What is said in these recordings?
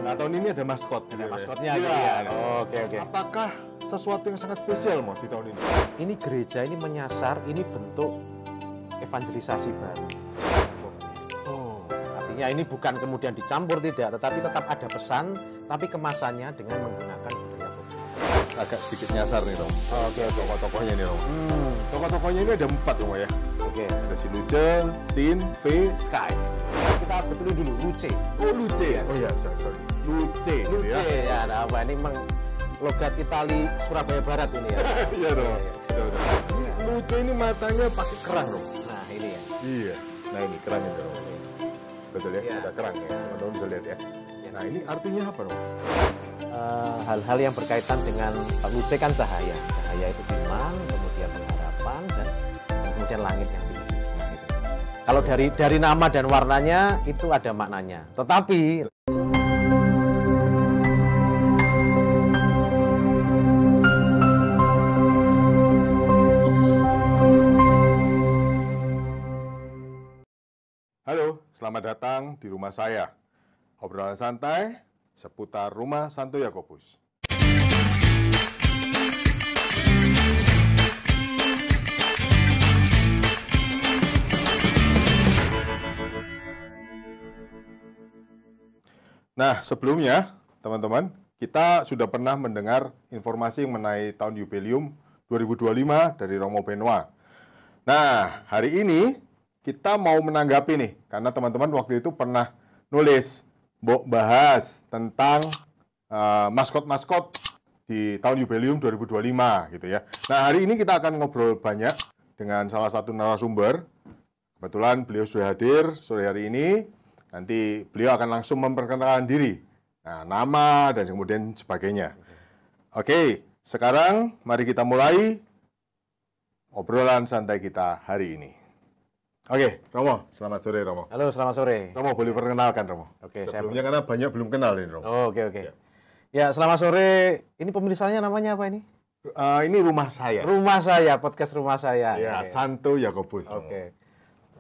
Nah, tahun ini ada maskot. Ada maskotnya gitu gitu ya. Oke. Apakah sesuatu yang sangat spesial Mo di tahun ini? Ini gereja ini menyasar, ini bentuk evangelisasi baru. Oh, Artinya ini bukan kemudian dicampur tidak, tetapi tetap ada pesan, tapi kemasannya dengan menggunakan budaya populer. agak sedikit nyasar nih Romo. Oke. Tokoh-tokohnya nih Romo. Tokoh-tokohnya ini ada 4 Romo ya. Oke. Ada si Luce, Sin, V, Sky. Kita betulin dulu Luce. Oh Luce ya? Oh iya, sorry. Luce gitu Luce ya. ya, nah, apa ini memang logat Itali Surabaya Barat ini ya. Iya Romo. Ini Luce ini matanya pakai kerang Romo. Nah ini ya. Iya. Nah ini kerang itu Romo. Betul ya? Iya. Ada kerang ya. Teman-teman bisa lihat ya. Nah ini artinya apa Romo? Hal-hal yang berkaitan dengan Pak Luce kan cahaya. Cahaya itu iman, kemudian pengharapan, dan kemudian langit yang tinggi. Nah, itu. Kalau dari nama dan warnanya itu ada maknanya. Tetapi Halo, selamat datang di rumah saya. Obrolan santai seputar rumah Santo Yakobus. Nah, sebelumnya, teman-teman, kita sudah pernah mendengar informasi mengenai tahun jubileum 2025 dari Romo Benoit. Nah, hari ini kita mau menanggapi nih, karena teman-teman waktu itu pernah nulis, bahas tentang maskot-maskot di tahun jubileum 2025 gitu ya. Nah, hari ini kita akan ngobrol banyak dengan salah satu narasumber. Kebetulan beliau sudah hadir sore hari ini. Nanti beliau akan langsung memperkenalkan diri. Nah, nama dan kemudian sebagainya. Oke, sekarang mari kita mulai obrolan santai kita hari ini. Oke, Romo, selamat sore Romo. halo, selamat sore. Romo, boleh perkenalkan Romo? Oke, sebelumnya karena banyak belum kenal ini Romo. Oke. Ya, selamat sore. Ini pemirsaannya namanya apa ini? Ini rumah saya. Rumah saya, podcast rumah saya. Ya, Oke. Santo Yakobus. Romo. Oke.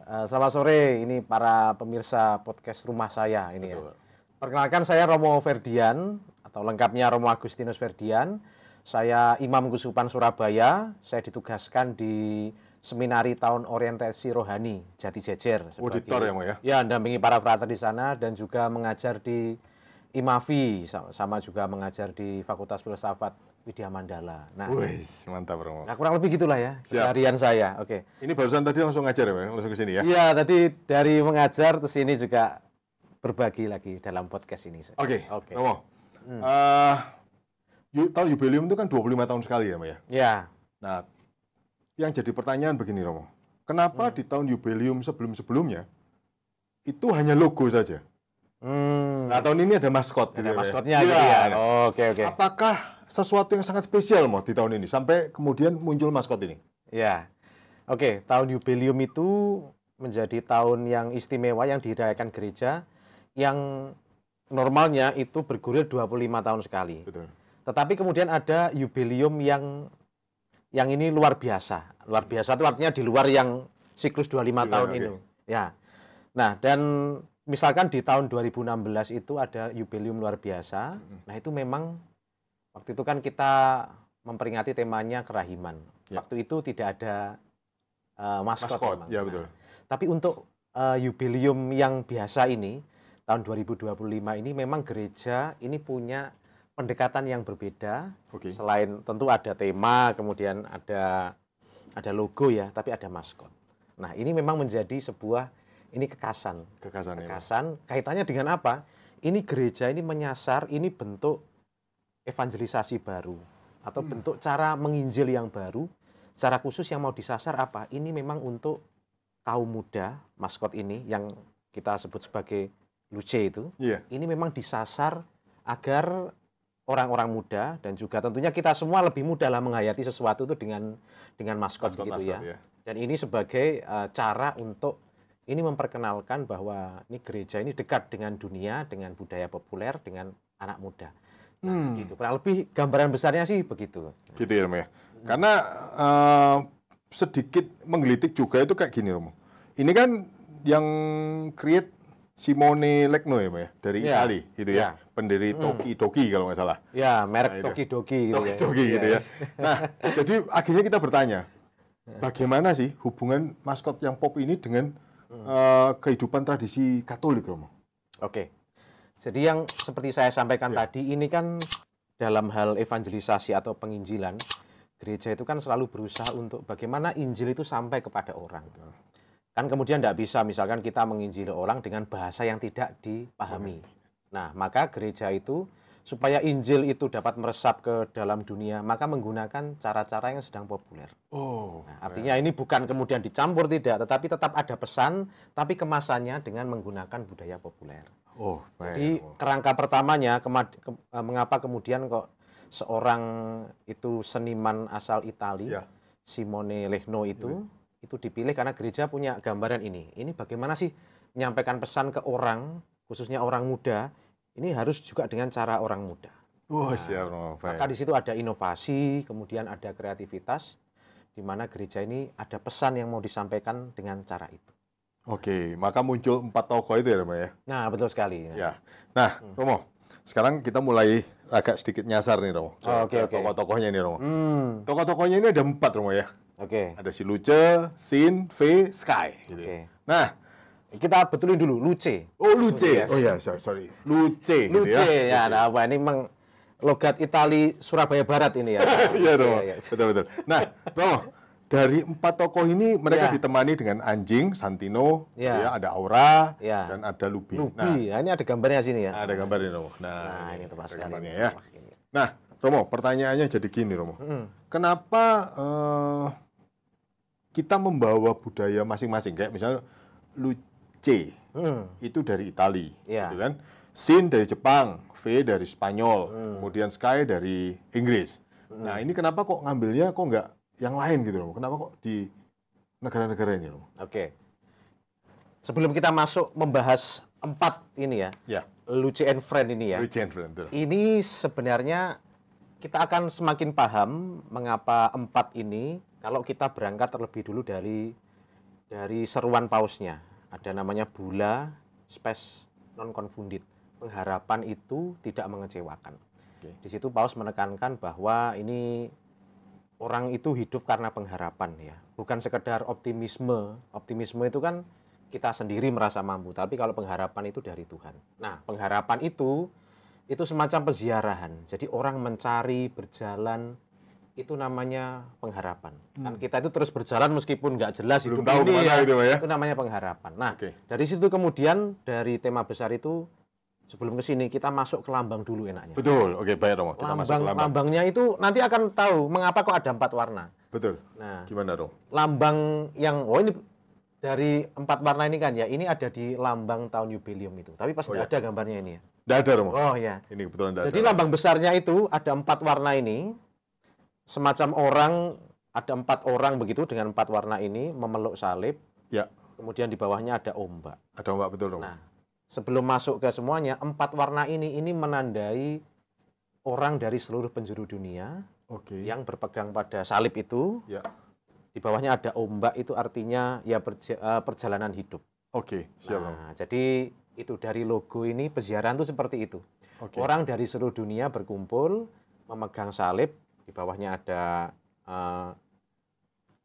Selamat sore, ini para pemirsa podcast rumah saya ini Betul. ya. Perkenalkan saya Romo Ferdian atau lengkapnya Romo Agustinus Ferdian. Saya Imam Kusupan Surabaya. Saya ditugaskan di Seminari Tahun Orientasi Rohani Jati Jejer. Auditor ya Mo ya? Ya, mendampingi para frater di sana dan juga mengajar di IMAFI sama juga mengajar di Fakultas Filsafat Widya Mandala. Nah, Wih, mantap Romo. nah, kurang lebih gitulah ya Siap. keseharian saya. Oke. Ini barusan tadi langsung ngajar ya, Mo? Langsung ke sini ya? Iya, tadi dari mengajar terus ini juga berbagi lagi dalam podcast ini. Oke, Oke. Romo. Tahun jubileum itu kan 25 tahun sekali ya, Mo ya? Ya, Nah, yang jadi pertanyaan begini, Romo. Kenapa di tahun jubileum sebelum-sebelumnya itu hanya logo saja? Nah, tahun ini ada maskot. ada gitu ya, Mo ya? maskotnya Iya. gitu ya. Oke. Apakah sesuatu yang sangat spesial, Mo, di tahun ini? Sampai kemudian muncul maskot ini? Ya. Oke, tahun jubileum itu menjadi tahun yang istimewa yang dirayakan gereja yang normalnya itu bergulir 25 tahun sekali. Betul. Tetapi kemudian ada jubileum yang ini luar biasa. Luar biasa itu artinya di luar yang siklus 25 tahun oke. ini. Ya. Nah, dan misalkan di tahun 2016 itu ada jubileum luar biasa. Nah, itu memang waktu itu kan kita memperingati temanya kerahiman. Ya. Waktu itu tidak ada maskot. memang. ya betul. Tapi untuk jubileum yang biasa ini, tahun 2025 ini memang gereja ini punya pendekatan yang berbeda. Oke. Selain tentu ada tema, kemudian ada logo ya, tapi ada maskot. Nah, ini memang menjadi sebuah kekasan. Kekasan ya. Kekasan kaitannya dengan apa? Ini gereja ini menyasar, ini bentuk evangelisasi baru atau bentuk cara menginjil yang baru. Secara khusus yang mau disasar apa? Ini memang untuk kaum muda, maskot ini yang kita sebut sebagai Luce itu. Iya. Ini memang disasar agar orang-orang muda dan juga tentunya kita semua lebih mudah lah menghayati sesuatu itu dengan maskot gitu ya. Dan ini sebagai cara untuk ini memperkenalkan bahwa ini gereja ini dekat dengan dunia, dengan budaya populer, dengan anak muda. Nah, gitu. Kurang lebih gambaran besarnya sih begitu. Gitu ya, Romo ya. Karena sedikit menggelitik juga itu kayak gini, Romo. Ini kan yang create Simone Legno ya, Pak, ya? Dari Itali gitu ya. Pendiri Tokidoki kalau nggak salah. Ya, merek Tokidoki gitu Tokidoki gitu ya. Nah, jadi akhirnya kita bertanya, bagaimana sih hubungan maskot yang pop ini dengan kehidupan tradisi Katolik, Romo? Oke. Jadi yang seperti saya sampaikan tadi, ini kan dalam hal evangelisasi atau penginjilan, gereja itu kan selalu berusaha untuk bagaimana Injil itu sampai kepada orang. Kan kemudian tidak bisa misalkan kita menginjili orang dengan bahasa yang tidak dipahami. Nah, maka gereja itu supaya Injil itu dapat meresap ke dalam dunia, maka menggunakan cara-cara yang sedang populer. Nah, artinya ini bukan kemudian dicampur tidak, tetapi tetap ada pesan, tapi kemasannya dengan menggunakan budaya populer. Jadi kerangka pertamanya, mengapa kemudian kok seorang itu seniman asal Italia, Simone Legno itu dipilih karena gereja punya gambaran ini. Ini bagaimana sih menyampaikan pesan ke orang, khususnya orang muda, ini harus juga dengan cara orang muda. Maka di situ ada inovasi, kemudian ada kreativitas, di mana gereja ini ada pesan yang mau disampaikan dengan cara itu. Oke, maka muncul 4 tokoh itu ya, Romo ya? Nah, betul sekali. Ya. Nah, Romo, sekarang kita mulai agak sedikit nyasar nih, Romo. Tokoh-tokohnya nih, Romo. Tokoh-tokohnya ini ada 4, Romo ya? Ada si Luce, Sin, V, Sky. Gitu. Nah, kita betulin dulu, Luce. Oh, Luce. Oh ya, sorry. Luce. Luce, gitu ya. Nah, apa ini memang logat Itali Surabaya Barat ini ya. Iya, Romo. Betul-betul. Nah, Romo, dari 4 tokoh ini mereka ditemani dengan anjing, Santino, ya, ada Aura, dan ada Lubi. Nah, ini ada gambarnya sini ya. Ada gambarnya, Romo. Nah, ini tepat sekali. Ya. Nah, Romo, pertanyaannya jadi gini, Romo. Kenapa kita membawa budaya masing-masing? Kayak misalnya Luce, itu dari Itali, gitu kan? Sin dari Jepang, V dari Spanyol, kemudian Sky dari Inggris. Nah, ini kenapa kok ngambilnya kok nggak yang lain gitu loh? Kenapa kok di negara-negara ini loh? Sebelum kita masuk membahas 4 ini ya, Luce and Friend ini ya. Luce and Friend, betul. Ini sebenarnya kita akan semakin paham mengapa 4 ini kalau kita berangkat terlebih dulu dari seruan pausnya. Ada namanya Bulla Spes Non Confundit. Pengharapan itu tidak mengecewakan. Di situ Paus menekankan bahwa ini orang itu hidup karena pengharapan ya, bukan sekedar optimisme. Optimisme itu kan kita sendiri merasa mampu, tapi kalau pengharapan itu dari Tuhan. Nah, pengharapan itu semacam peziarahan. Jadi orang mencari, berjalan, itu namanya pengharapan. Kan kita itu terus berjalan meskipun nggak jelas hidup ini ya, itu namanya pengharapan. Nah, dari situ kemudian dari tema besar itu, sebelum ke sini kita masuk ke lambang dulu enaknya. Betul, baik Romo. Kita masuk ke lambang. Lambangnya itu nanti akan tahu mengapa kok ada 4 warna. Betul. Nah, gimana Romo? Lambang yang ini dari 4 warna ini kan ya, ini ada di lambang tahun jubileum itu. Tapi pasti ada gambarnya ini ya. Tidak ada Romo. Oh ya. Ini kebetulan tidak ada. Jadi lambang besarnya itu ada 4 warna ini, semacam orang, ada 4 orang begitu dengan 4 warna ini memeluk salib. Ya. Kemudian di bawahnya ada ombak. Ada ombak, betul Romo. Nah, sebelum masuk ke semuanya, 4 warna ini menandai orang dari seluruh penjuru dunia yang berpegang pada salib itu. Di bawahnya ada ombak, itu artinya ya perjalanan hidup. Siap. Nah, jadi itu dari logo ini peziarahan itu seperti itu. Orang dari seluruh dunia berkumpul memegang salib, di bawahnya ada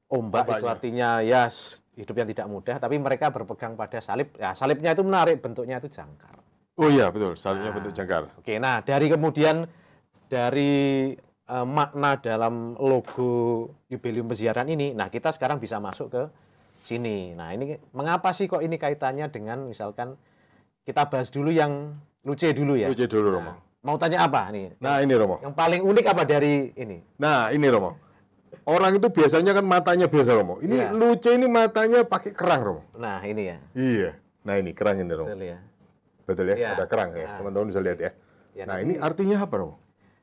ombak, itu artinya ya hidup yang tidak mudah, tapi mereka berpegang pada salib. Ya, salibnya itu menarik, bentuknya itu jangkar. Oh iya, betul. Salibnya bentuk jangkar. Nah, dari makna dalam logo jubileum peziarahan ini, nah kita sekarang bisa masuk ke sini. Nah, ini mengapa sih kok ini kaitannya dengan misalkan kita bahas dulu yang Luce dulu ya. Luce dulu, Romo. Mau tanya apa nih? Nah, ini Romo. Yang paling unik apa dari ini? Nah, ini Romo. Orang itu biasanya kan matanya biasa, Romo. Ini Luce ini matanya pakai kerang, Romo. Nah, ini ya. Iya. Nah, ini kerang ini, Romo. Betul ya. Betul ya, ada kerang ya. Teman-teman bisa lihat ya. Nah, ini artinya apa, Romo?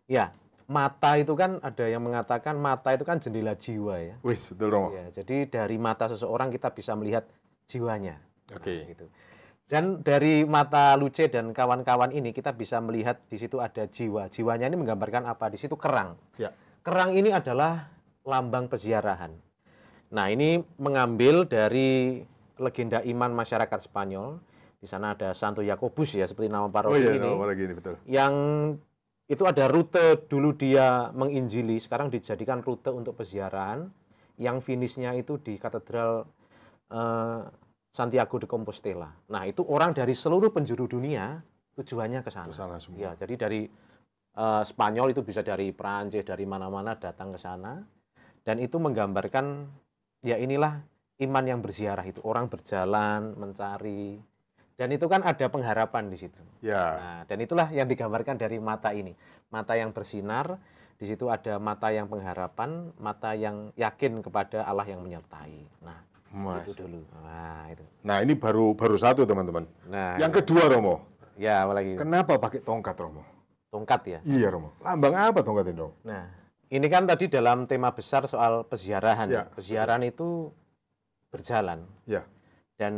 Ya, mata itu kan ada yang mengatakan mata itu kan jendela jiwa ya. Wis, betul Romo. Ya, jadi dari mata seseorang kita bisa melihat jiwanya. Nah, gitu. Dan dari mata Luce dan kawan-kawan ini kita bisa melihat di situ ada jiwa. Jiwanya ini menggambarkan apa? Di situ kerang. Ya. Kerang ini adalah lambang peziarahan. Nah, ini mengambil dari legenda iman masyarakat Spanyol Di sana ada Santo Yakobus ya, seperti nama paroki iya, ini. nama paroki ini, betul. Yang itu ada rute dulu dia menginjili, sekarang dijadikan rute untuk peziarahan, yang finishnya itu di Katedral Santiago de Compostela. Nah, itu orang dari seluruh penjuru dunia tujuannya ke sana. Ke sana semua. Ya, jadi dari Spanyol itu bisa dari Prancis, dari mana-mana datang ke sana. Dan itu menggambarkan, ya inilah iman yang berziarah itu. Orang berjalan, mencari. Dan itu kan ada pengharapan di situ. Ya. Nah, dan itulah yang digambarkan dari mata ini. Mata yang bersinar, di situ ada mata yang pengharapan, mata yang yakin kepada Allah yang menyertai. Nah, itu dulu. Nah, itu. Nah, ini baru satu, teman-teman. Nah, yang kedua, Romo. Ya, apalagi. Kenapa pakai tongkat, Romo? Tongkat ya? Iya, Romo. Lambang apa tongkat ini, Romo? Nah, ini kan tadi dalam tema besar soal peziarahan. Ya, peziarahan itu berjalan. Ya. Dan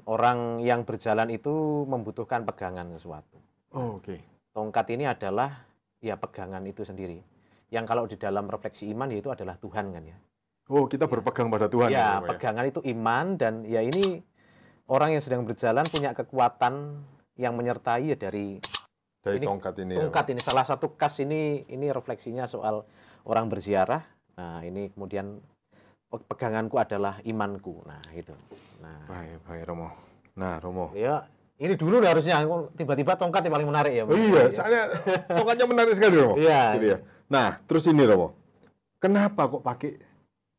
orang yang berjalan itu membutuhkan pegangan sesuatu. Oh, oke. Tongkat ini adalah ya pegangan itu sendiri. Yang kalau di dalam refleksi iman yaitu adalah Tuhan kan ya. Oh, kita berpegang pada Tuhan. Ya, pegangan itu iman, dan ya ini orang yang sedang berjalan punya kekuatan yang menyertai ya dari tongkat ini. Tongkat ini salah satu khas ini refleksinya soal orang berziarah. Nah, ini kemudian peganganku adalah imanku. Nah, itu. Nah, baik Romo. Nah, Romo. Ya, ini dulu harusnya tiba-tiba tongkat yang paling menarik ya. Oh iya, soalnya tongkatnya menarik sekali, Romo. Iya. Gitu ya. Nah, terus ini, Romo. Kenapa kok pakai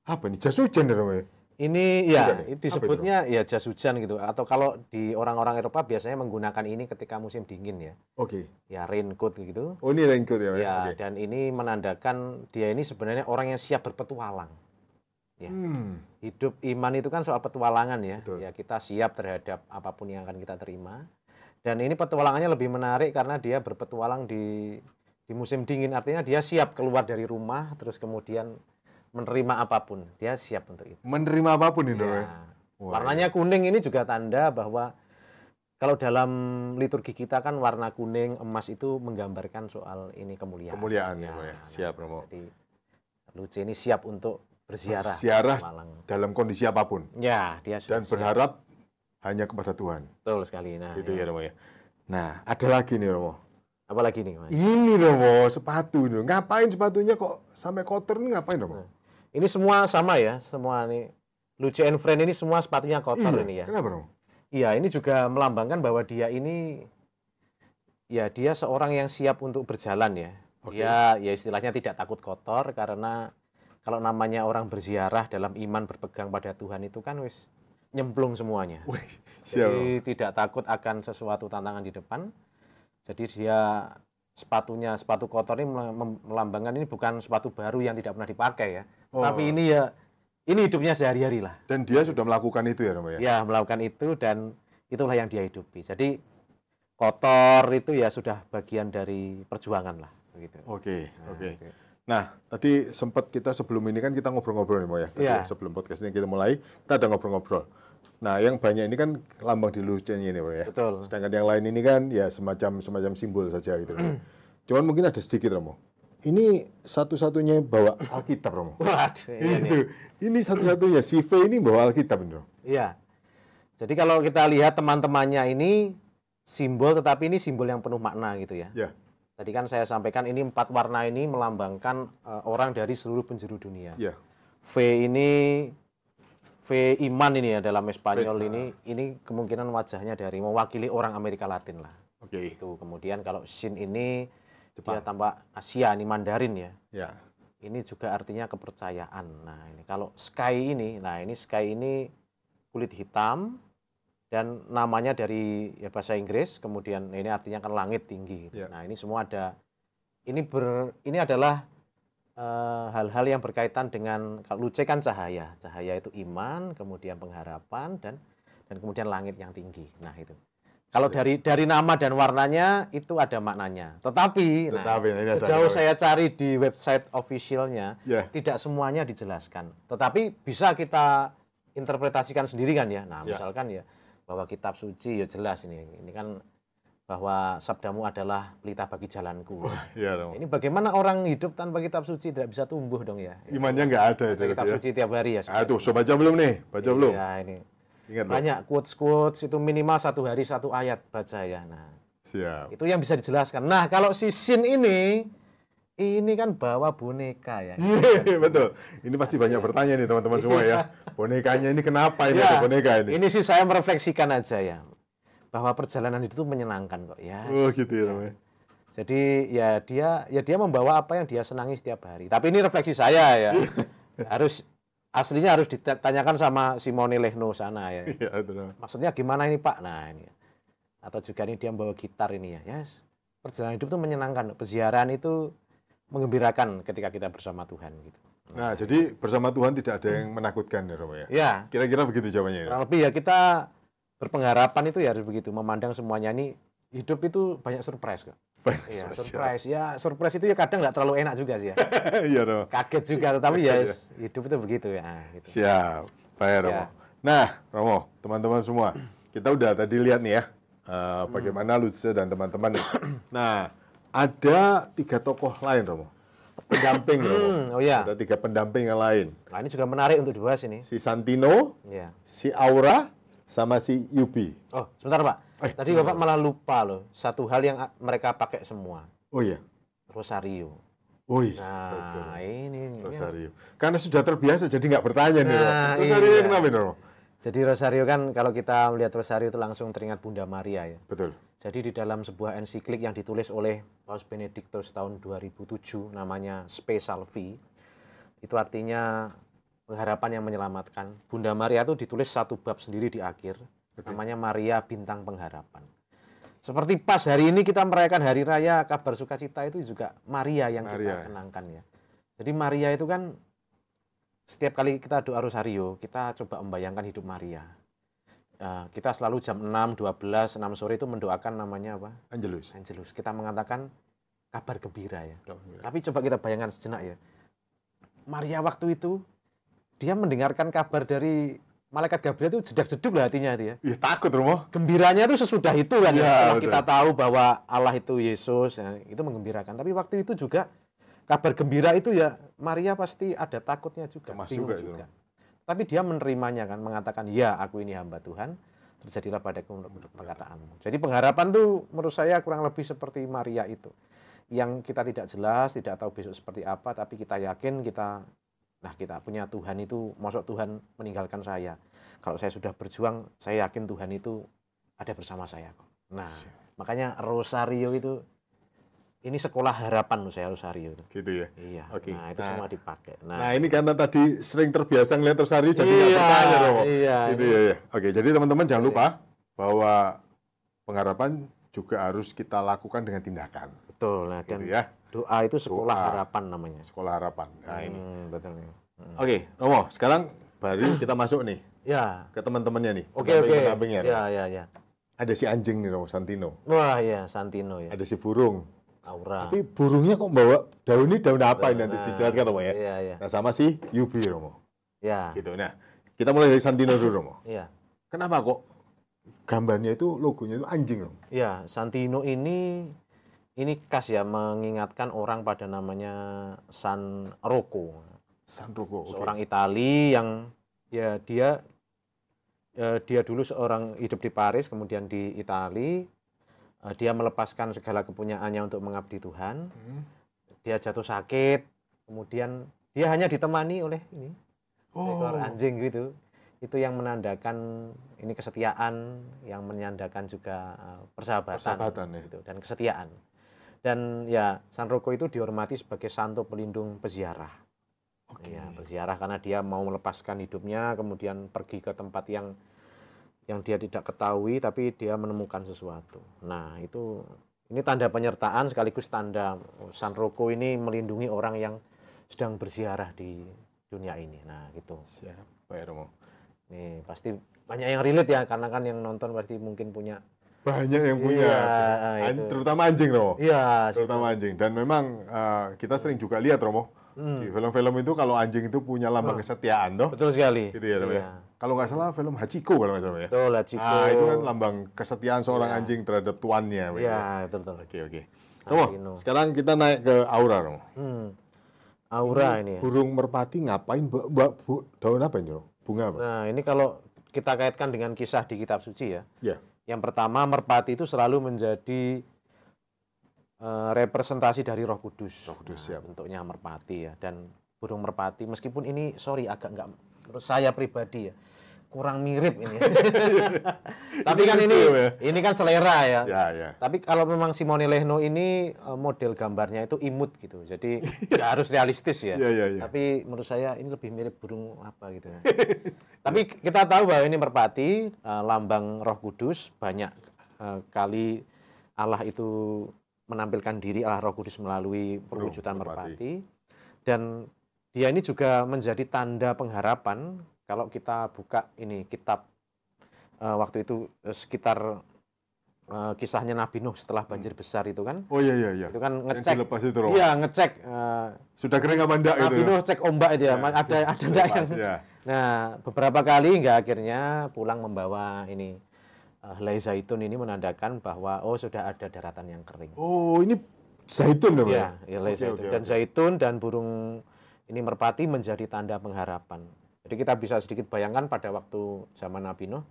apa nih? Jas hujan, Romo? Ini ya disebutnya ya jas hujan gitu. Atau kalau di orang-orang Eropa biasanya menggunakan ini ketika musim dingin ya. Oke. Ya raincoat gitu. Oh, ini raincoat ya? Ya, dan ini menandakan dia ini sebenarnya orang yang siap berpetualang. Ya. Hidup iman itu kan soal petualangan ya. Betul. Ya, kita siap terhadap apapun yang akan kita terima. Dan ini petualangannya lebih menarik karena dia berpetualang di musim dingin. Artinya dia siap keluar dari rumah terus kemudian menerima apapun. Dia siap untuk itu. Menerima apapun ini, ya. Warnanya kuning ini juga tanda bahwa kalau dalam liturgi kita kan warna kuning, emas itu menggambarkan soal ini kemuliaan. Kemuliaan ya, siap, Romo. Jadi Luce ini siap untuk berziarah dalam kondisi apapun. Ya, dia dan berharap hanya kepada Tuhan. Betul sekali. Nah, gitu ya, Romo ya. Nah, ada lagi nih, Romo. Apa lagi nih, Mas? Ini, Romo, sepatu nih. Ngapain sepatunya kok sampai kotor nih, ngapain, Romo? Ini semua sama ya, semua nih. Luce and Friend ini semua sepatunya kotor ini ya. Kenapa, Romo? Iya, ini juga melambangkan bahwa dia ini ya dia seorang yang siap untuk berjalan ya. Dia ya istilahnya tidak takut kotor karena kalau namanya orang berziarah dalam iman berpegang pada Tuhan itu kan wis nyemplung semuanya. Jadi tidak takut akan sesuatu tantangan di depan. Jadi dia sepatu kotor ini melambangkan ini bukan sepatu baru yang tidak pernah dipakai ya. Tapi ini ya ini hidupnya sehari-hari lah. Dan dia sudah melakukan itu ya, Romo ya? Ya, melakukan itu dan itulah yang dia hidupi. Jadi kotor itu ya sudah bagian dari perjuangan lah begitu. Oke. Nah, tadi sempat kita sebelum ini kan kita ngobrol-ngobrol nih, Mo ya. Tadi sebelum podcast ini kita mulai, kita ada ngobrol-ngobrol. Nah, yang banyak ini kan lambang di Lucenya ini, Mo ya. Betul. Sedangkan yang lain ini kan ya semacam simbol saja gitu. Cuman mungkin ada sedikit, Romo. Ini satu-satunya bawa Alkitab, Romo. Waduh, ini satu-satunya si V ini bawa Alkitab, Romo. Iya. Jadi kalau kita lihat teman-temannya ini simbol, tetapi ini simbol yang penuh makna gitu ya. Iya. Tadi kan saya sampaikan ini 4 warna ini melambangkan orang dari seluruh penjuru dunia. Yeah. V iman ini ya dalam Spanyol ini kemungkinan wajahnya dari mewakili orang Amerika Latin lah. Oke. Itu kemudian kalau sin ini dia tambah Asia ini Mandarin ya. Yeah. Ini juga artinya kepercayaan. Nah ini kalau sky ini, sky ini kulit hitam. Dan namanya dari ya, bahasa Inggris, kemudian ini artinya kan langit tinggi. Gitu. Nah ini semua ada, ini adalah hal-hal yang berkaitan dengan, kalau Luce kan cahaya itu iman, kemudian pengharapan dan kemudian langit yang tinggi. Nah itu, kalau dari nama dan warnanya itu ada maknanya. Tetapi sejauh saya cari di website officialnya, tidak semuanya dijelaskan. Tetapi bisa kita interpretasikan sendiri kan ya. Nah misalkan ya. Bahwa kitab suci ya jelas ini kan bahwa sabdamu adalah pelita bagi jalanku. Ini bagaimana orang hidup tanpa kitab suci tidak bisa tumbuh dong ya. Imannya nggak ada itu. Kitab suci tiap hari ya. Aduh, so baca belum nih? Baca belum? Ya ini. Ingat banyak quotes-quotes itu minimal 1 hari 1 ayat baca ya. Nah, siap. itu yang bisa dijelaskan. Nah, kalau si Sin ini kan bawa boneka ya. Iya, betul. Ini pasti banyak bertanya nih teman-teman semua ya. Bonekanya ini kenapa ini ada boneka ini? Ini sih saya merefleksikan aja ya. Bahwa perjalanan itu menyenangkan kok ya. Oh gitu ya namanya. Jadi ya dia membawa apa yang dia senangi setiap hari. Tapi ini refleksi saya ya. Aslinya harus ditanyakan sama Simone Lehno sana ya. Iya, betul. Maksudnya gimana ini Pak? Nah ini. Atau juga ini dia membawa gitar ini ya. Yes. Perjalanan hidup itu menyenangkan. Peziarahan itu menggembirakan ketika kita bersama Tuhan gitu. Nah, jadi bersama Tuhan tidak ada yang menakutkan ya Romo ya? Ya. Kira-kira begitu jawabannya ya? Kurang lebih ya kita berpengharapan itu ya harus begitu. Memandang semuanya ini, hidup itu banyak surprise kok. Iya, surprise. Ya, surprise itu ya kadang nggak terlalu enak juga sih ya. Iya Romo. Kaget juga, tapi ya hidup itu begitu ya. Gitu. Siap, baik Romo. Ya. Nah, Romo, teman-teman semua, kita udah tadi lihat nih ya, bagaimana Lutze dan teman-teman. Nah, ada 3 tokoh lain, Romo. Pendamping, Romo. Oh iya. Ada 3 pendamping yang lain. Nah, ini juga menarik untuk dibahas ini. Si Santino, ya. si Aura, sama si Yubi. Oh, sebentar Pak. Tadi Bapak malah lupa loh. Satu hal yang mereka pakai semua. Oh iya. Rosario. Oh iya. Nah, ini. Rosario. Ya. Karena sudah terbiasa, jadi nggak bertanya nih, Romo. Rosario ini kenapa, Romo? Jadi Rosario kan kalau kita melihat Rosario itu langsung teringat Bunda Maria ya. Betul. Jadi di dalam sebuah ensiklik yang ditulis oleh Paus Benediktus tahun 2007 namanya Spe Salvi, itu artinya pengharapan yang menyelamatkan. Bunda Maria itu ditulis 1 bab sendiri di akhir, namanya Maria Bintang Pengharapan. Seperti pas hari ini kita merayakan Hari Raya Kabar Sukacita itu juga Maria yang kita kenangkan ya. Jadi Maria itu kan setiap kali kita doa Rosario, kita coba membayangkan hidup Maria. Kita selalu jam 6, 12, 6 sore itu mendoakan namanya apa? Angelus. Kita mengatakan kabar gembira ya. Tapi coba kita bayangkan sejenak ya. Maria waktu itu, dia mendengarkan kabar dari Malaikat Gabriel itu jedak-jeduk lah hatinya itu ya. Iya takut Romo. Gembiranya itu sesudah itu kan ya. Setelah kita tahu bahwa Allah itu Yesus, ya, itu menggembirakan. Tapi waktu itu juga kabar gembira itu ya Maria pasti ada takutnya juga. Bingung juga. Tapi dia menerimanya kan, mengatakan, ya aku ini hamba Tuhan, terjadilah padaku menurut perkataanmu. Jadi pengharapan tuh menurut saya kurang lebih seperti Maria itu. Yang kita tidak jelas, tidak tahu besok seperti apa, tapi kita yakin kita punya Tuhan itu, maksud Tuhan meninggalkan saya. Kalau saya sudah berjuang, saya yakin Tuhan itu ada bersama saya kok. Nah, makanya Rosario itu, ini sekolah harapan menurut saya Rosario itu. Gitu ya? Iya. Okay. Nah, itu semua dipakai. Nah, ini karena tadi sering terbiasa ngeliat Rosario, jadi nggak bertanya, Romo. Iya. Gitu ya. Oke, jadi teman-teman jangan lupa bahwa pengharapan juga harus kita lakukan dengan tindakan. Betul. Nah, dan ya. Doa itu sekolah harapan namanya. Sekolah harapan. Nah, ini. Betul. Oke, Romo, sekarang baru kita masuk nih. Ya. Ke teman-temannya nih. Oke. Ya. Ada si anjing nih, Romo, Santino. Wah, iya, Santino ya. Ada si burung. Aura. Tapi burungnya kok bawa daun apa ini nanti dijelaskan Romo ya. Iya. Nah sama si Yubi Romo. Ya. Gitu. Nah kita mulai dari Santino dulu Romo. Iya. Kenapa kok gambarnya itu logonya itu anjing Romo? Iya, Santino ini khas ya mengingatkan orang pada namanya San Rocco. San Rocco. Seorang Itali yang ya dia dulu seorang hidup di Paris kemudian di Itali. Dia melepaskan segala kepunyaannya untuk mengabdi Tuhan. Dia jatuh sakit, kemudian dia hanya ditemani oleh ini ekor anjing gitu. Itu yang menandakan ini kesetiaan, yang menandakan juga persahabatan ya. gitu, dan kesetiaan. Dan ya San Rocco itu dihormati sebagai santo pelindung peziarah. Ya, peziarah karena dia mau melepaskan hidupnya, kemudian pergi ke tempat yang dia tidak ketahui, tapi dia menemukan sesuatu. Nah, ini tanda penyertaan sekaligus tanda San Rocco ini melindungi orang yang sedang berziarah di dunia ini. Nah, gitu. Siap, Pak Romo. Nih, pasti banyak yang relate ya, karena kan yang nonton pasti mungkin punya. Banyak yang punya, terutama anjing, Romo. Iya. Terutama anjing. Dan memang kita sering juga lihat, Romo, di film-film itu kalau anjing itu punya lambang kesetiaan, toh. Betul sekali. Gitu ya, Romo. Iya. Kalau nggak salah film Hachiko kalau nggak salah ya. Betul, Hachiko. Itu kan lambang kesetiaan seorang anjing terhadap tuannya. Iya, betul. Oke. Romo, sekarang kita naik ke Aura, Romo. Aura ini. Burung merpati ngapain daun apa ini, Romo? Bunga apa? Nah, ini kalau kita kaitkan dengan kisah di kitab suci ya. Ya. Yang pertama, merpati itu selalu menjadi representasi dari Roh Kudus. Roh Kudus, nah, bentuknya merpati ya. Dan burung merpati, meskipun ini agak enggak, menurut saya pribadi ya, kurang mirip ini. Tapi kan ini kan selera ya. Ya. Tapi kalau memang Simone Lehno ini model gambarnya itu imut gitu. Jadi nggak harus realistis ya. Ya. Tapi menurut saya ini lebih mirip burung apa gitu. Tapi kita tahu bahwa ini merpati, lambang Roh Kudus. Banyak kali Allah itu menampilkan diri, Allah Roh Kudus melalui perwujudan merpati. Dan dia ini juga menjadi tanda pengharapan. Kalau kita buka ini kitab waktu itu sekitar kisahnya Nabi Nuh setelah banjir besar itu kan. Oh iya. Itu kan ngecek. Itu, iya, ngecek. Sudah kering apa enggak Nabi Nuh cek ombak itu ya. Ada enggak yang. Ya. Nah, beberapa kali hingga akhirnya pulang membawa ini helai zaitun ini menandakan bahwa sudah ada daratan yang kering. Oh, ini zaitun dong ya? Iya, helai zaitun. Dan zaitun dan burung ini merpati menjadi tanda pengharapan. Jadi kita bisa sedikit bayangkan pada waktu zaman Nabi Nuh,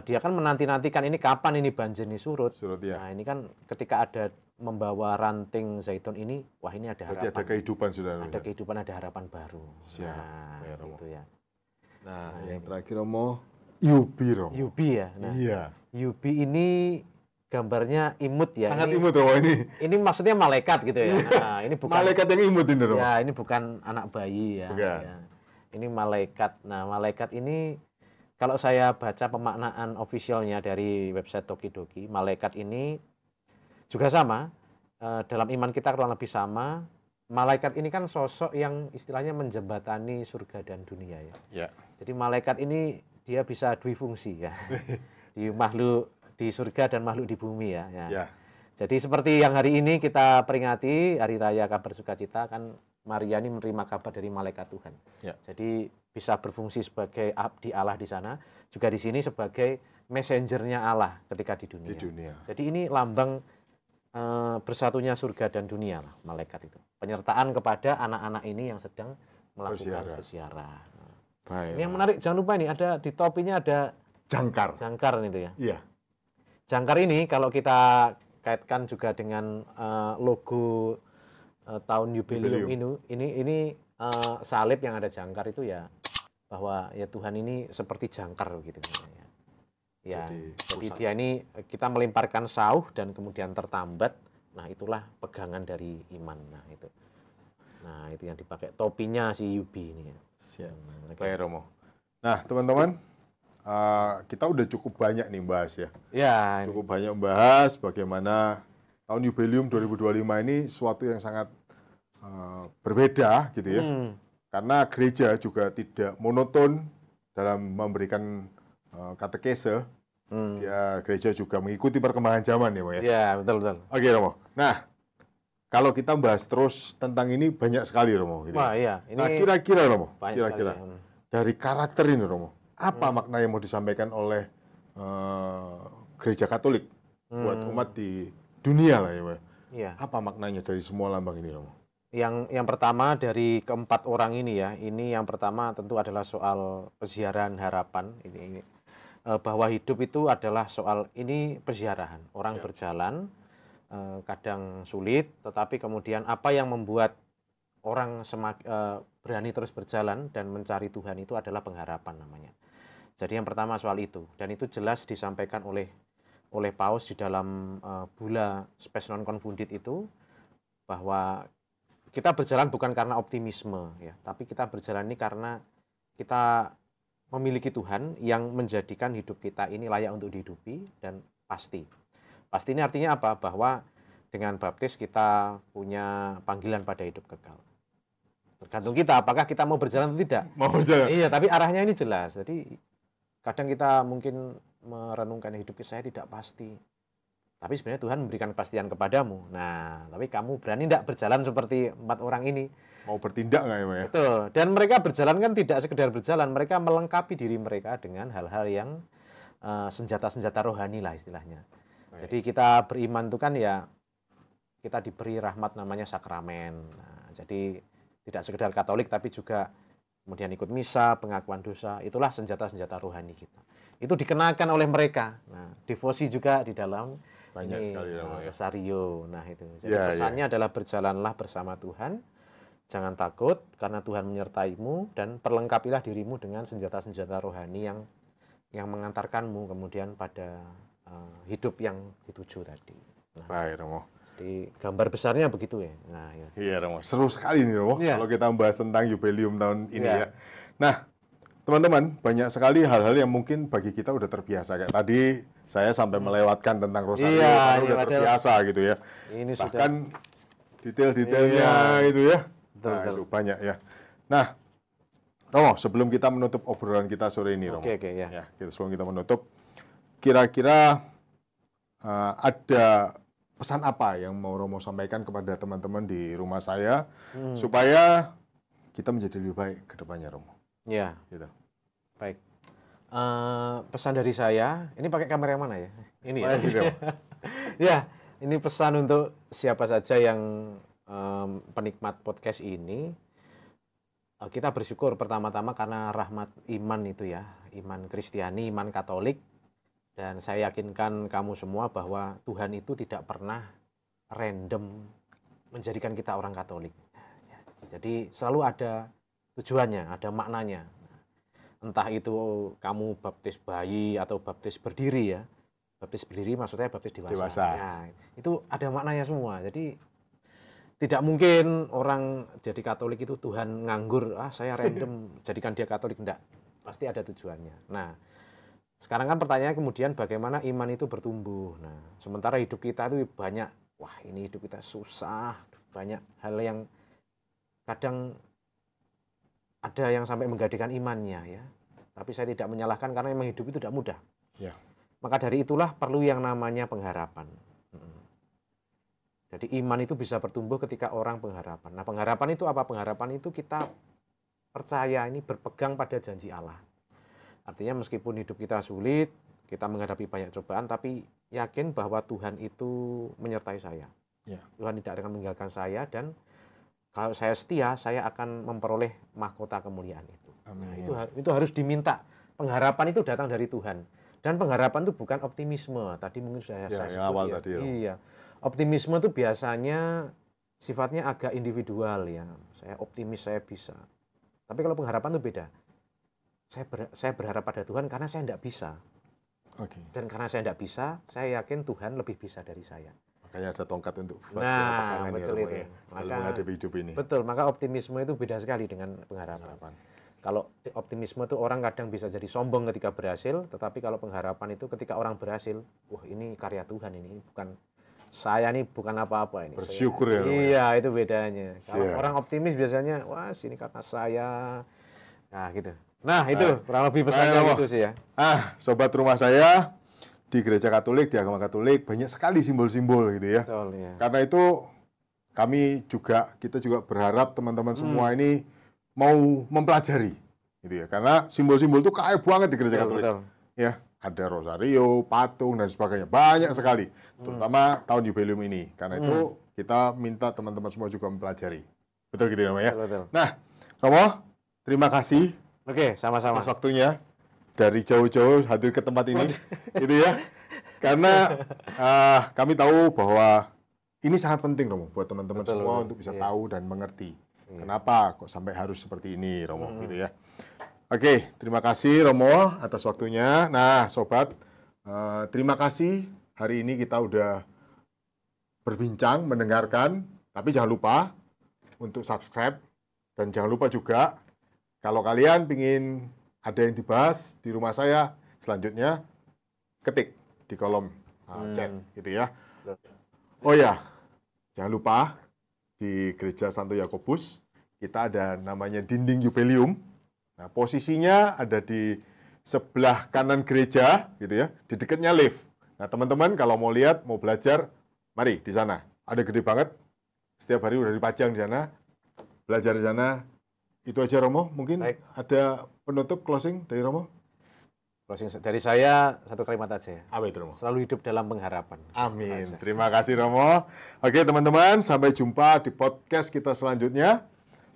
dia kan menanti-nantikan ini kapan ini banjir ini surut. Ya. Nah ini kan ketika ada membawa ranting zaitun ini, wah ini ada harapan. Berarti ada kehidupan sudah. Ada kehidupan, ada harapan baru. Siap. Nah, itu ya. Nah, yang terakhir Romo, Yubi Romo. Yubi ya. Nah, iya. Yubi ini gambarnya imut ya. Sangat imut Romo ini. Ini maksudnya malaikat gitu ya. Nah, ini bukan malaikat yang imut ini Romo. Ya, ini bukan anak bayi ya. Bukan. Ya. Ini malaikat. Nah, malaikat ini kalau saya baca pemaknaan officialnya dari website Tokidoki, malaikat ini juga sama. Dalam iman kita kurang lebih sama. Malaikat ini kan sosok yang istilahnya menjembatani surga dan dunia ya. Ya. Jadi malaikat ini dia bisa dwifungsi ya. Di makhluk di surga dan makhluk di bumi ya. Ya. Jadi seperti yang hari ini kita peringati Hari Raya Kabar Sukacita kan Maria ini menerima kabar dari malaikat Tuhan. Ya. Jadi bisa berfungsi sebagai abdi Allah di sana, juga di sini sebagai messengernya Allah ketika di dunia. Di dunia. Jadi ini lambang bersatunya surga dan dunia lah, malaikat itu. Penyertaan kepada anak-anak ini yang sedang melakukan berziarah. Baik. Ini yang menarik, jangan lupa ini ada di topinya ada jangkar. Jangkar itu ya. Iya. Jangkar ini kalau kita kaitkan juga dengan logo tahun jubileum ini salib yang ada jangkar itu ya, bahwa ya Tuhan ini seperti jangkar gitu ya. Jadi dia ini kita melemparkan sauh dan kemudian tertambat. Nah, itulah pegangan dari iman. Nah, itu yang dipakai topinya si Yubi ini. Siap. Baik Romo. Nah, teman-teman, kita udah cukup banyak nih bahas ya. Ya. Cukup banyak membahas bagaimana tahun jubileum 2025 ini suatu yang sangat berbeda gitu ya. Karena gereja juga tidak monoton dalam memberikan katekese. Gereja juga mengikuti perkembangan zaman ya, Pak ya. Iya, betul. Oke, Romo. Nah, kalau kita bahas terus tentang ini banyak sekali, Romo. Gitu. Wah, iya. Ini nah, kira-kira, Romo, kira-kira dari karakter ini, Romo, apa makna yang mau disampaikan oleh gereja Katolik buat umat di dunia lah ya, Pak? Iya. Apa maknanya dari semua lambang ini, Romo? Yang pertama dari keempat orang ini ya, ini yang pertama tentu adalah soal peziarahan harapan. Ini bahwa hidup itu adalah soal ini peziarahan. Orang berjalan kadang sulit, tetapi kemudian apa yang membuat orang berani terus berjalan dan mencari Tuhan itu adalah pengharapan namanya. Jadi yang pertama soal itu, dan itu jelas disampaikan oleh Paus di dalam Bulla Spes Non Confundit itu, bahwa kita berjalan bukan karena optimisme ya, tapi kita berjalan ini karena kita memiliki Tuhan yang menjadikan hidup kita ini layak untuk dihidupi dan pasti. Pasti ini artinya apa? Bahwa dengan baptis kita punya panggilan pada hidup kekal. Tergantung kita apakah kita mau berjalan atau tidak. Mau berjalan. Iya, tapi arahnya ini jelas. Jadi kadang kita mungkin merenungkan hidup saya tidak pasti. Tapi sebenarnya Tuhan memberikan kepastian kepadamu. Nah, tapi kamu berani tidak berjalan seperti 4 orang ini? Mau bertindak nggak ya? Betul. Dan mereka berjalan kan tidak sekedar berjalan, mereka melengkapi diri mereka dengan hal-hal yang senjata-senjata rohani lah istilahnya. Baik. Jadi kita beriman itu kan ya kita diberi rahmat namanya sakramen. Nah, jadi tidak sekedar Katolik tapi juga kemudian ikut misa, pengakuan dosa, itulah senjata-senjata rohani kita. Itu dikenakan oleh mereka. Nah, devosi juga di dalam banyak ini, sekali rosario. Nah, itu. Jadi pesannya adalah berjalanlah bersama Tuhan, jangan takut karena Tuhan menyertaimu, dan perlengkapilah dirimu dengan senjata-senjata rohani yang mengantarkanmu kemudian pada hidup yang dituju tadi. Nah, baik, Romo. Jadi gambar besarnya begitu ya. Nah, ya. Iya, Romo. Seru sekali nih, Romo, kalau kita membahas tentang jubileum tahun ini ya. Nah, teman-teman, banyak sekali hal-hal yang mungkin bagi kita udah terbiasa. Kayak tadi saya sampai melewatkan tentang rosario, karena udah terbiasa gitu ya. Ini bahkan detail-detailnya itu ya. Nah, itu banyak ya. Nah, Romo, sebelum kita menutup obrolan kita sore ini, Romo. Ya, sebelum kita menutup, kira-kira ada pesan apa yang mau Romo sampaikan kepada teman-teman di rumah saya supaya kita menjadi lebih baik ke depannya, Romo? Ya, gitu. Baik. Pesan dari saya, ini pakai kamera yang mana ya? Ini ya. Ya, ini pesan untuk siapa saja yang penikmat podcast ini. Kita bersyukur pertama-tama karena rahmat iman itu ya, iman Kristiani, iman Katolik. Dan saya yakinkan kamu semua bahwa Tuhan itu tidak pernah random menjadikan kita orang Katolik. Jadi selalu ada tujuannya, ada maknanya. Entah itu kamu baptis bayi atau baptis berdiri ya. Baptis berdiri maksudnya baptis dewasa. Nah, itu ada maknanya semua. Jadi tidak mungkin orang jadi Katolik itu Tuhan nganggur, saya random jadikan dia Katolik. Enggak, pasti ada tujuannya. Nah, sekarang kan pertanyaannya kemudian bagaimana iman itu bertumbuh. Nah, sementara hidup kita itu banyak, ini hidup kita susah, banyak hal yang kadang ada yang sampai menggadaikan imannya ya. Tapi saya tidak menyalahkan karena memang hidup itu tidak mudah. Ya. Maka dari itulah perlu yang namanya pengharapan. Jadi iman itu bisa bertumbuh ketika orang pengharapan. Nah, pengharapan itu apa? Pengharapan itu kita percaya, ini berpegang pada janji Allah. Artinya meskipun hidup kita sulit, kita menghadapi banyak cobaan, tapi yakin bahwa Tuhan itu menyertai saya. Ya. Tuhan tidak akan meninggalkan saya, dan kalau saya setia, saya akan memperoleh mahkota kemuliaan itu. Amin. Nah, itu harus diminta. Pengharapan itu datang dari Tuhan. Dan pengharapan itu bukan optimisme. Tadi mungkin saya sebut awal ya. Tadi, iya. Optimisme itu biasanya sifatnya agak individual ya. Saya optimis, saya bisa. Tapi kalau pengharapan itu beda. Saya berharap pada Tuhan karena saya tidak bisa. Dan karena saya tidak bisa, saya yakin Tuhan lebih bisa dari saya. Makanya ada tongkat untuk betul itu. Maka menghadapi hidup ini. Betul, maka optimisme itu beda sekali dengan pengharapan. Kalau optimisme itu orang kadang bisa jadi sombong ketika berhasil, tetapi kalau pengharapan itu ketika orang berhasil, ini karya Tuhan ini, bukan saya nih, bukan apa-apa ini. Bersyukur ya. Iya, itu bedanya. Kalau orang optimis biasanya, ini karena saya. Nah, gitu. Nah, itu kurang lebih pesannya gitu sih ya. Sobat rumah saya, di gereja Katolik, di agama Katolik, banyak sekali simbol-simbol gitu ya. Betul, ya. Karena itu kita juga berharap teman-teman semua ini mau mempelajari gitu ya. Karena simbol-simbol itu kaya banget di gereja Katolik. Betul. Ya, ada rosario, patung dan sebagainya. Banyak sekali. Terutama tahun jubileum ini. Karena itu kita minta teman-teman semua juga mempelajari. Betul gitu ya, Romo ya? Betul. Nah, Romo, terima kasih. Oke, sama-sama. Atas waktunya dari jauh-jauh hadir ke tempat ini, gitu ya. Karena kami tahu bahwa ini sangat penting, Romo, buat teman-teman semua untuk bisa tahu dan mengerti. Kenapa kok sampai harus seperti ini, Romo, gitu ya. Oke, terima kasih, Romo, atas waktunya. Nah, Sobat, terima kasih. Hari ini kita udah berbincang, mendengarkan, tapi jangan lupa untuk subscribe, dan jangan lupa juga kalau kalian ingin ada yang dibahas di rumah saya selanjutnya, ketik di kolom chat gitu ya. Oh ya, jangan lupa di Gereja Santo Yakobus kita ada namanya dinding jubileum. Nah, posisinya ada di sebelah kanan gereja gitu ya, di dekatnya lift. Nah, teman-teman kalau mau lihat, mau belajar, mari di sana. Ada gede banget. Setiap hari udah dipajang di sana. Belajar di sana. Itu aja, Romo. Mungkin ada penutup closing dari Romo? Closing dari saya satu kalimat aja ya. Apa itu, Romo? Selalu hidup dalam pengharapan. Amin. Terima kasih, Romo. Oke, teman-teman, sampai jumpa di podcast kita selanjutnya.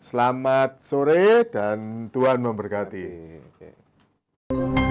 Selamat sore dan Tuhan memberkati. Oke.